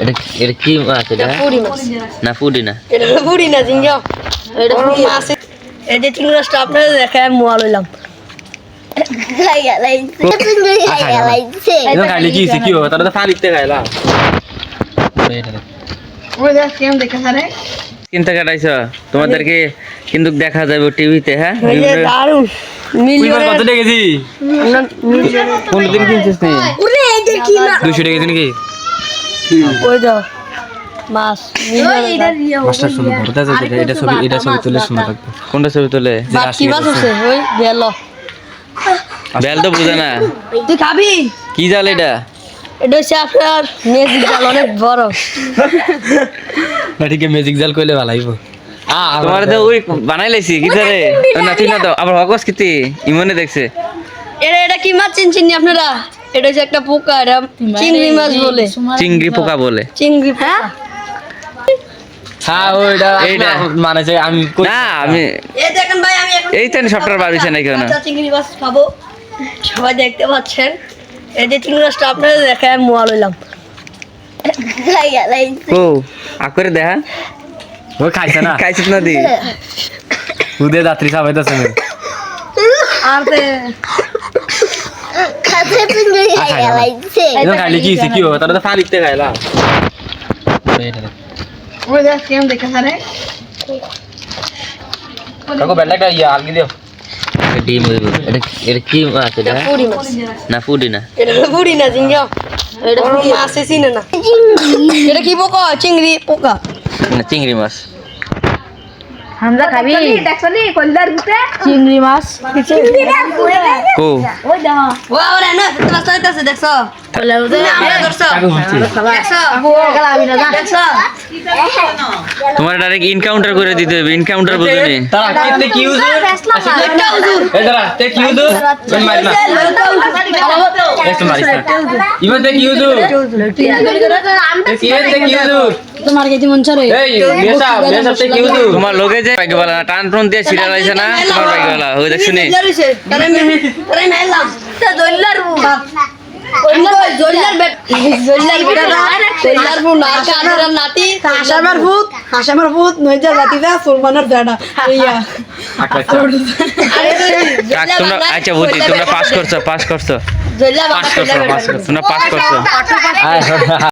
এটা কি মাছ এটা? পুরি মাছ না পুরি না। এটা পুরি না জিঙ্গা এটা পুরি মাছ এই যে চিংড়ি মাছটা আপনাদের দেখায় আমি মোয়া লইলাম এটা খাইলে কি হইছে কি হবে তারা তো ফালিতে খাইলা ওই দেখ কেমন দেখা হারে কিনতে কাটাইছ তোমাদেরকে কিন্তু দেখা যাবে টিভিতে। হ্যাঁ এই যে দারুন কইবার কত মিলিয়নের টাকা গেছি কোনদিন কিনছিস নি ওরে এই যে কি না 200 টাকা নাকি ওই দাও মাছ মিলিয়নের মাস্টার শুরু করতে যাচ্ছে এটা ছবি তুলে সুন্দর লাগবে কোনটা ছবি তোলে? বাকি মাছ আছে ওই বেল বেল তো বুঝে না। তুই খাবি কি জাল এটা? এটা হচ্ছে আপনার ম্যাজিক জাল অনেক বড় না ঠিক ম্যাজিক জাল কইলে ভালো হইব তোমার তো ওই বানাই লাইছি কি ধরে না তুই না তো আবার হকস কিতি ইমনে দেখছে। এটা কি মাছ চিনছেন আপনারা? এটা হচ্ছে একটা পোকা, এটা চিংড়ি মাছ বলে। চিংড়ি পোকা বলে। চিংড়ি পোকা হ্যাঁ ওইটা এইটা। মানে যে আমি না আমি এই দেখেন ভাই আমি এখন এই তো সফটওয়্যার বাড়িছে না কেন? আচ্ছা চিংড়ি মাছ খাবো সবাই দেখতে পাচ্ছেন এই যে চিংড়ি মাছটা আপনাদের দেখায় আমি মোয়া লইলাম ও আকরে দেখা ওই খাইছে না খাইছিস না দি উদে যাত্রী সাবাইতাছে না আর এটা খাইলে কি হইছে কি হবে তারা তো ফালিতে খাইলা ওই দেখ কেমন দেখা হারে কাকু বেলাটা ইয়া আলগি দিও ডিম এটা কি মাছ এটা? পুরি মাছ না পুরি না। এটা পুরি না জিঙ্গা এটা পুরি মাছ চিনে না এটা কি পোকা? চিংড়ি পোকা না চিংড়ি মাছ। হামজা খাবি দেখছনি কলদার গুতে চিংড়ি মাছ ও ও আরে না মাছ হইতাছে দেখছো আমরা ধরছো দেখছো দেখছো তোমার ডাইরেক্ট ইনকাউন্টার করে দিতে হবে। ইনকাউন্টার বুঝুনি? তারা কিতে কি হুজুর এই দাঁড়া তে কি হুজুর কোন মারি না একটু মারিস না ইমতে কি হুজুর তে কি হুজুর তোমার কাছে মন চলে এই মেসা তে কি হুজুর তোমার লোকে যে ভাগ্য বলা না টান টন দিয়ে সিরিয়াল আইছে না তোমার ভাগ্য বলা ওই দেখছো নি? তারে মেলাম তা জল্লার জল্লার বেট জল্লার জল্লার বু না কানার নাতি হাসামার ভূত নইজার বাতিদা সুলমানের বেটা ইয়া কাক তোমরা আচ্ছা বুঝি তোমরা পাস করছো জল্লা তোমরা পাস করছো